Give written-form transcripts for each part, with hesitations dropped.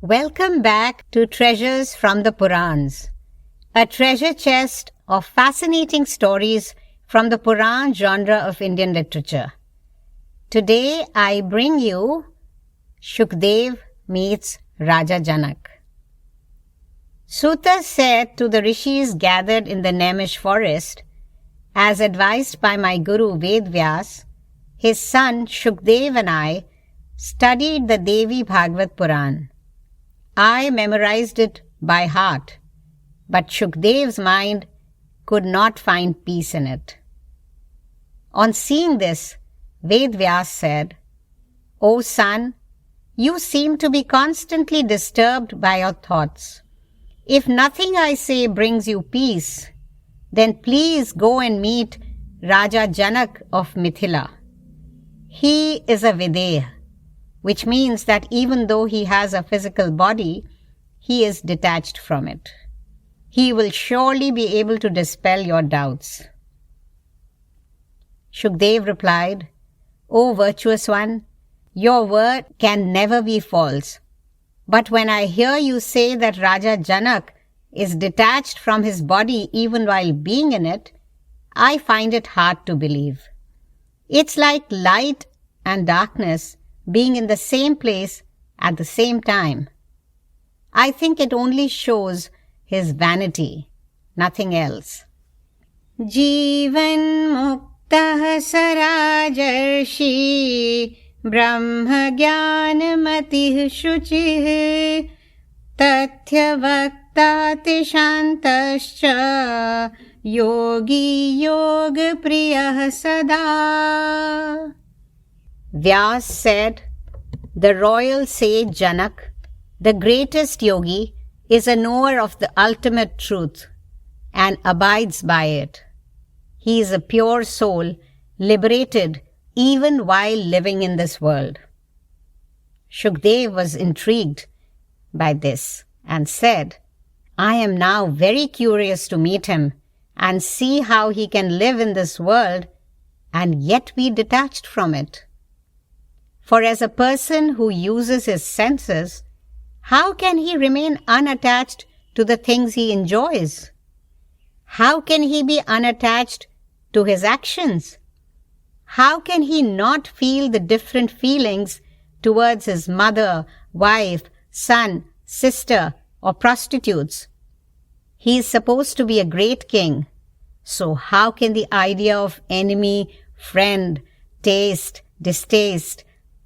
Welcome back to Treasures from the Purans, a treasure chest of fascinating stories from the Puran genre of Indian literature. Today I bring you Shuk Dev meets Raja Janak. Suta said to the rishis gathered in the Naimish forest, as advised by my guru Ved Vyas, his son Shuk Dev and I studied the Devi Bhagavad Puran. I memorized it by heart, but Shuk Dev's mind could not find peace in it. On seeing this, Ved Vyas said, "O son, you seem to be constantly disturbed by your thoughts. If nothing I say brings you peace, then please go and meet Raja Janak of Mithila. He is a Videha, which means that even though he has a physical body, he is detached from it. He will surely be able to dispel your doubts." Shuk Dev replied, "O virtuous one, your word can never be false. But when I hear you say that Raja Janak is detached from his body even while being in it, I find it hard to believe. It's like light and darkness being in the same place at the same time. I think it only shows his vanity, nothing else." Jivan muktah sarajarshi brahma jnana matih shuchih tathya vaktati shantascha yogi yoga priyah sada. Vyas said, "The royal sage Janak, the greatest yogi, is a knower of the ultimate truth and abides by it. He is a pure soul, liberated even while living in this world." Shuk Dev was intrigued by this and said, "I am now very curious to meet him and see how he can live in this world and yet be detached from it. For as a person who uses his senses, how can he remain unattached to the things he enjoys? How can he be unattached to his actions? How can he not feel the different feelings towards his mother, wife, son, sister, or prostitutes? He is supposed to be a great king, so how can the idea of enemy, friend, taste, distaste,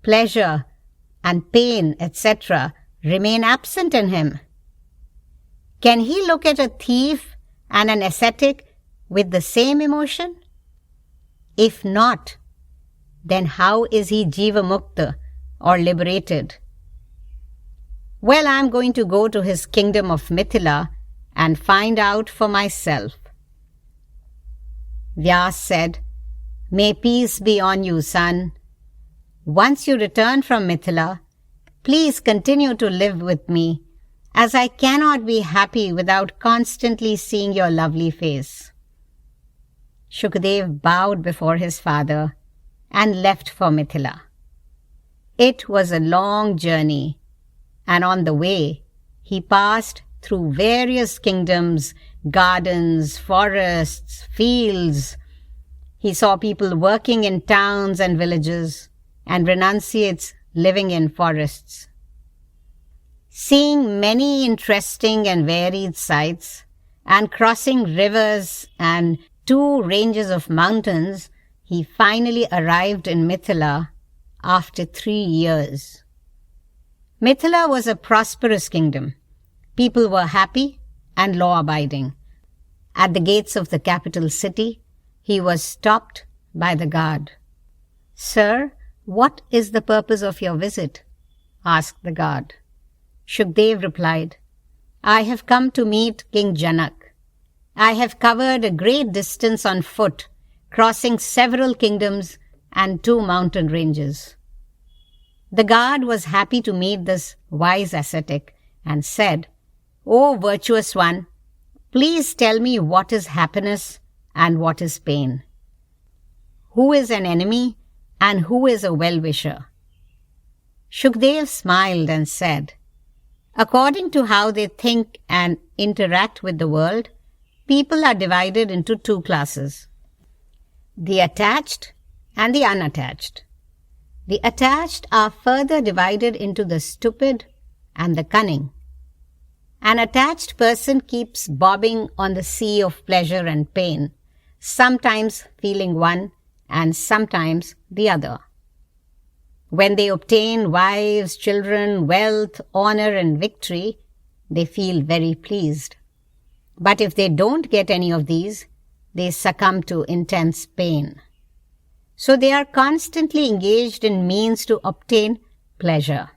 pleasure, and pain, etc., remain absent in him? Can he look at a thief and an ascetic with the same emotion? If not, then how is he Jiva Mukta or liberated? Well, I am going to go to his kingdom of Mithila and find out for myself." Vyas said, "May peace be on you, son. Once you return from Mithila, please continue to live with me, as I cannot be happy without constantly seeing your lovely face." Shuk Dev bowed before his father and left for Mithila. It was a long journey, and on the way he passed through various kingdoms, gardens, forests, fields. He saw people working in towns and villages, and renunciates living in forests. Seeing many interesting and varied sights, and crossing rivers and 2 ranges of mountains, he finally arrived in Mithila after 3 years. Mithila was a prosperous kingdom. People were happy and law-abiding. At the gates of the capital city, he was stopped by the guard. "Sir, what is the purpose of your visit?" asked the guard. Shuk Dev replied, "I have come to meet King Janak. I have covered a great distance on foot, crossing several kingdoms and 2 mountain ranges." The guard was happy to meet this wise ascetic and said, "O virtuous one, please tell me what is happiness and what is pain. Who is an enemy and who is a well-wisher?" Shuk Dev smiled and said, According to how they think and interact with the world, people are divided into two classes: the attached and the unattached. The attached are further divided into the stupid and the cunning. An attached person keeps bobbing on the sea of pleasure and pain, sometimes feeling one and sometimes the other. When they obtain wives, children, wealth, honor, and victory, they feel very pleased. But if they don't get any of these, they succumb to intense pain. So they are constantly engaged in means to obtain pleasure.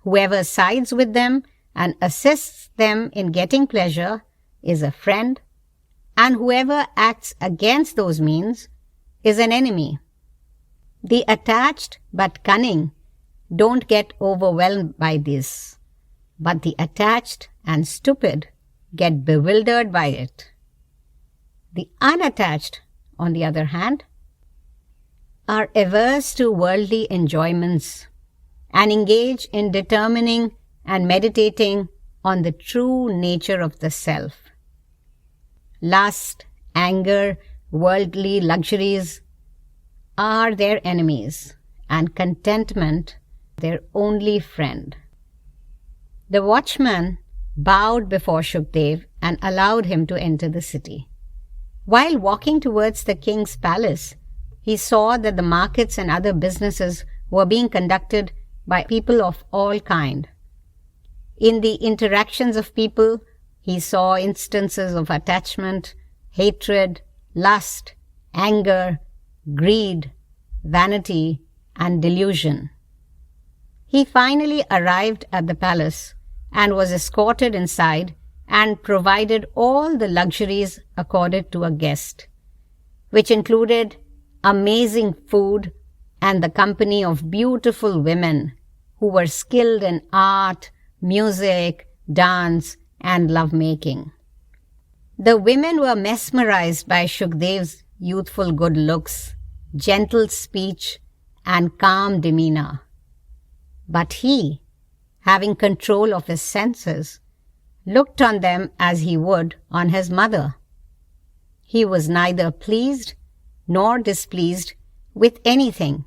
Whoever sides with them and assists them in getting pleasure is a friend, and whoever acts against those means is an enemy. The attached but cunning don't get overwhelmed by this, but the attached and stupid get bewildered by it. The unattached, on the other hand, are averse to worldly enjoyments and engage in determining and meditating on the true nature of the self. Lust, anger, worldly luxuries are their enemies, and contentment their only friend. The watchman bowed before Shuk Dev and allowed him to enter the city. While walking towards the king's palace, he saw that the markets and other businesses were being conducted by people of all kinds. In the interactions of people, he saw instances of attachment, hatred, lust, anger, greed, vanity, and delusion. He finally arrived at the palace and was escorted inside and provided all the luxuries accorded to a guest, which included amazing food and the company of beautiful women who were skilled in art, music, dance, and lovemaking. The women were mesmerized by Shuk Dev's youthful good looks, gentle speech, and calm demeanor. But he, having control of his senses, looked on them as he would on his mother. He was neither pleased nor displeased with anything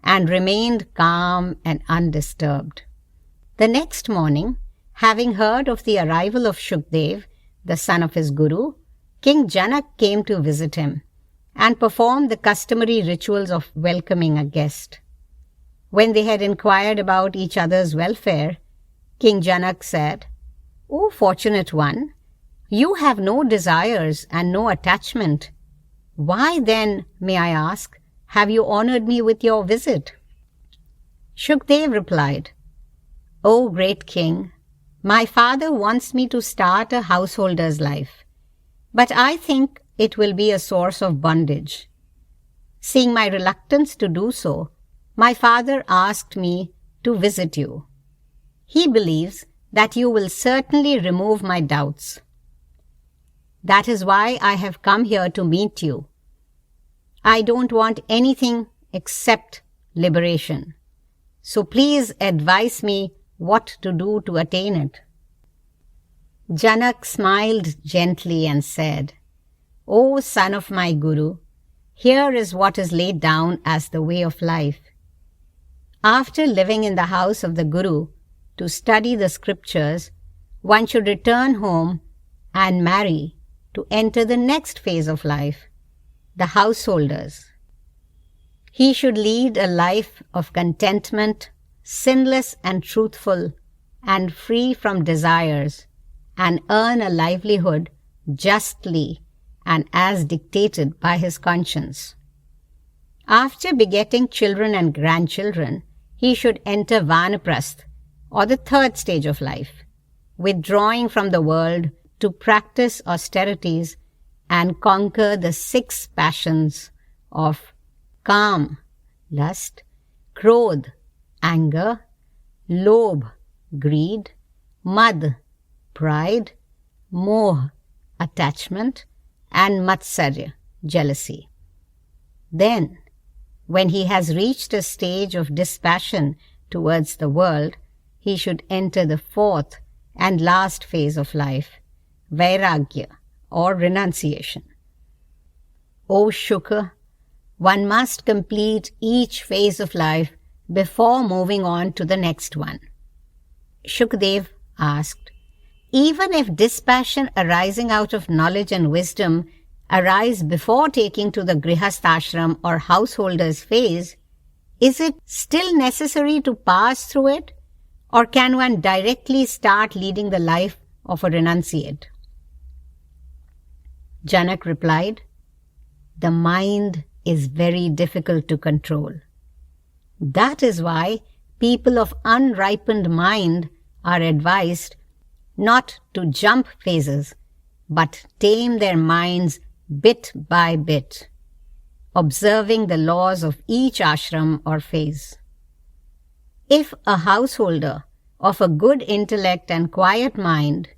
and remained calm and undisturbed. The next morning, having heard of the arrival of Shuk Dev, the son of his guru, King Janak came to visit him and performed the customary rituals of welcoming a guest. When they had inquired about each other's welfare, King Janak said, "O fortunate one, you have no desires and no attachment. Why then, may I ask, have you honored me with your visit?" Shuk Dev replied, "O great king, my father wants me to start a householder's life, but I think it will be a source of bondage. Seeing my reluctance to do so, my father asked me to visit you. He believes that you will certainly remove my doubts. That is why I have come here to meet you. I don't want anything except liberation. So please advise me what to do to attain it." Janak smiled gently and said, "O son of my guru, here is what is laid down as the way of life. After living in the house of the guru to study the scriptures, one should return home and marry to enter the next phase of life, the householders. He should lead a life of contentment, sinless and truthful, and free from desires, and earn a livelihood justly and as dictated by his conscience. After begetting children and grandchildren, he should enter Vanaprasth, or the third stage of life, withdrawing from the world to practice austerities and conquer the 6 passions of Kam, lust, Krodh, anger, Lobh, greed, Mad, pride, Moh, attachment, and Matsarya, jealousy. Then, when he has reached a stage of dispassion towards the world, he should enter the fourth and last phase of life, Vairagya or renunciation. O Shuka, one must complete each phase of life before moving on to the next one. Shuk Dev asked, even if dispassion arising out of knowledge and wisdom arise before taking to the grihasthashram or householder's phase, is it still necessary to pass through it, or can one directly start leading the life of a renunciate? Janak replied, the mind is very difficult to control. That is why people of unripened mind are advised not to jump phases, but tame their minds bit by bit, observing the laws of each ashram or phase. If a householder of a good intellect and quiet mind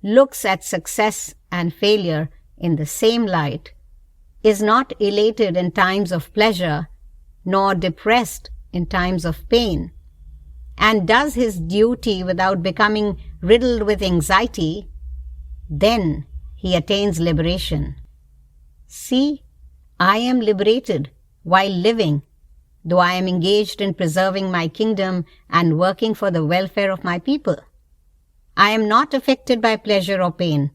looks at success and failure in the same light, is not elated in times of pleasure, nor depressed in times of pain, and does his duty without becoming riddled with anxiety, then he attains liberation. See, I am liberated while living, though I am engaged in preserving my kingdom and working for the welfare of my people. I am not affected by pleasure or pain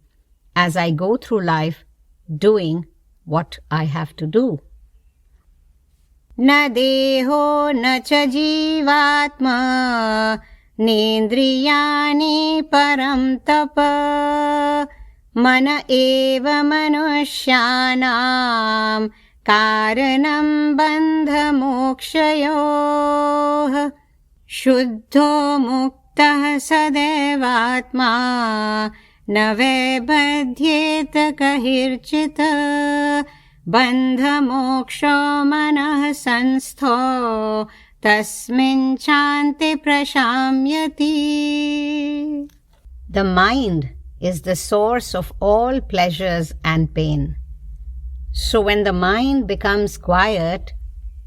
as I go through life doing what I have to do. न देहो न च जीवात्मा नेन्द्रियाणि परं तप मन एव मनुष्याणां कारणं बन्धमोक्षयोः शुद्धो मुक्तः सदैवात्मा न वै बध्येत कैर्चित् बन्धमोक्षो मनः संस्थो तस्मिन् शान्ति प्रशाम्यति. The mind is the source of all pleasures and pain. So when the mind becomes quiet,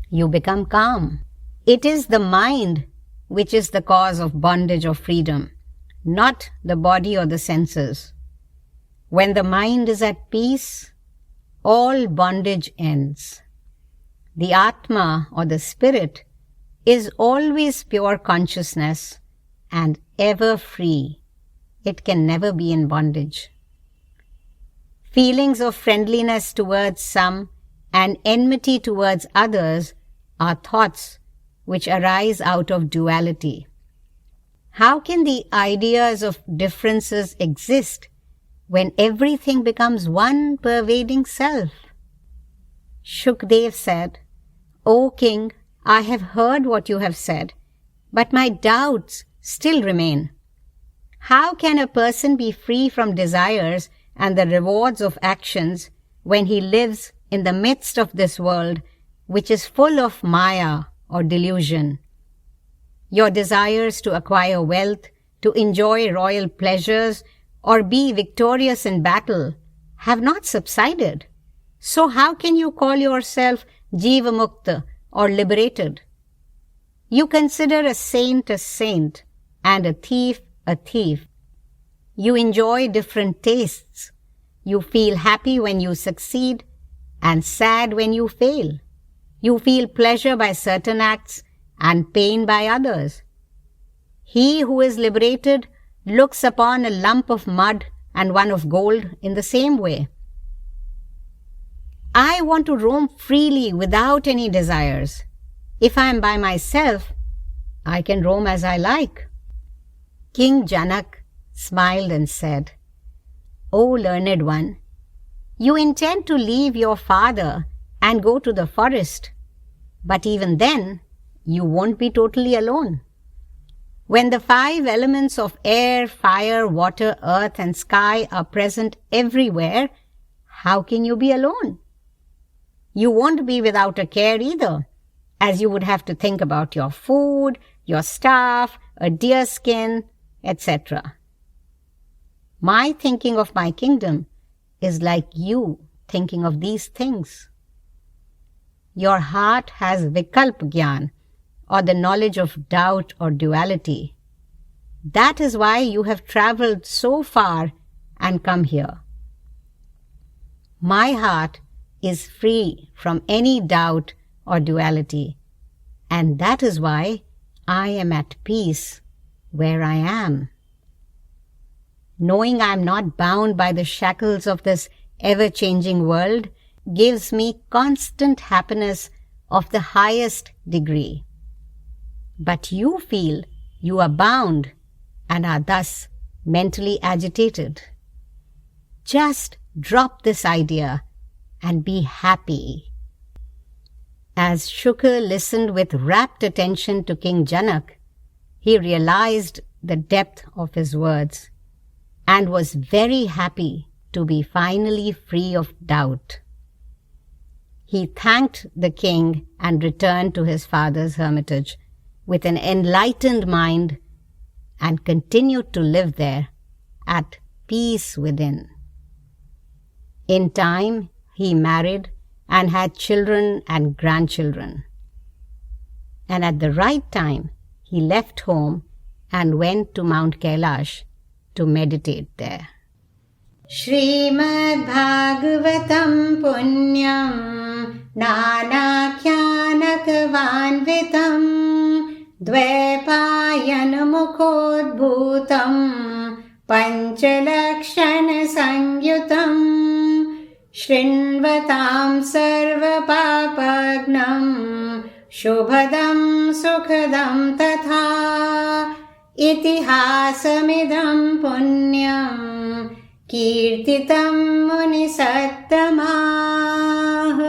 you become calm. It is the mind which is the cause of bondage or freedom, not the body or the senses. When the mind is at peace, all bondage ends. The Atma or the spirit is always pure consciousness and ever free. It can never be in bondage. Feelings of friendliness towards some and enmity towards others are thoughts which arise out of duality. How can the ideas of differences exist when everything becomes one pervading self? Shuk Dev said, O king, I have heard what you have said, but my doubts still remain. How can a person be free from desires and the rewards of actions when he lives in the midst of this world which is full of maya or delusion? Your desires to acquire wealth, to enjoy royal pleasures, or be victorious in battle have not subsided. So how can you call yourself Jiva Mukta or liberated? You consider a saint and a thief a thief. You enjoy different tastes. You feel happy when you succeed and sad when you fail. You feel pleasure by certain acts and pain by others. He who is liberated looks upon a lump of mud and one of gold in the same way. I want to roam freely without any desires. If I am by myself, I can roam as I like. King Janak smiled and said, O learned one, you intend to leave your father and go to the forest, but even then, you won't be totally alone. When the 5 elements of air, fire, water, earth and sky are present everywhere, how can you be alone? You won't be without a care either, as you would have to think about your food, your staff, a deer skin, etc. My thinking of my kingdom is like you thinking of these things. Your heart has vikalp gyan, or the knowledge of doubt or duality. That is why you have travelled so far and come here. My heart is free from any doubt or duality, and that is why I am at peace where I am. Knowing I am not bound by the shackles of this ever-changing world gives me constant happiness of the highest degree. But you feel you are bound and are thus mentally agitated. Just drop this idea and be happy. As Shukr listened with rapt attention to King Janak, he realized the depth of his words and was very happy to be finally free of doubt. He thanked the king and returned to his father's hermitage with an enlightened mind and continued to live there at peace within. In time, he married and had children and grandchildren. And at the right time, he left home and went to Mount Kailash to meditate there. Shrimad Bhagavatam Punyam Nanakhyanakvanvitam Dvepayan Mukhodbhutam Panchalakshana Sangyutam Shrinvatam Sarvapapagnam Shubhadam Sukhadam Tatha Itihasamidam Punyam Kirtitam Munisattamah.